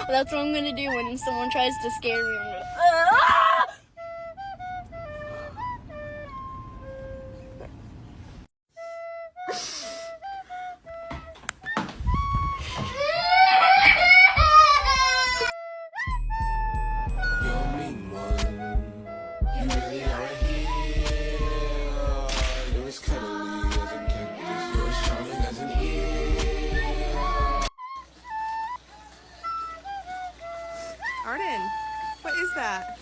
That's what I'm gonna do when someone tries to scare me. I'm gonna, ah! Arden, what is that?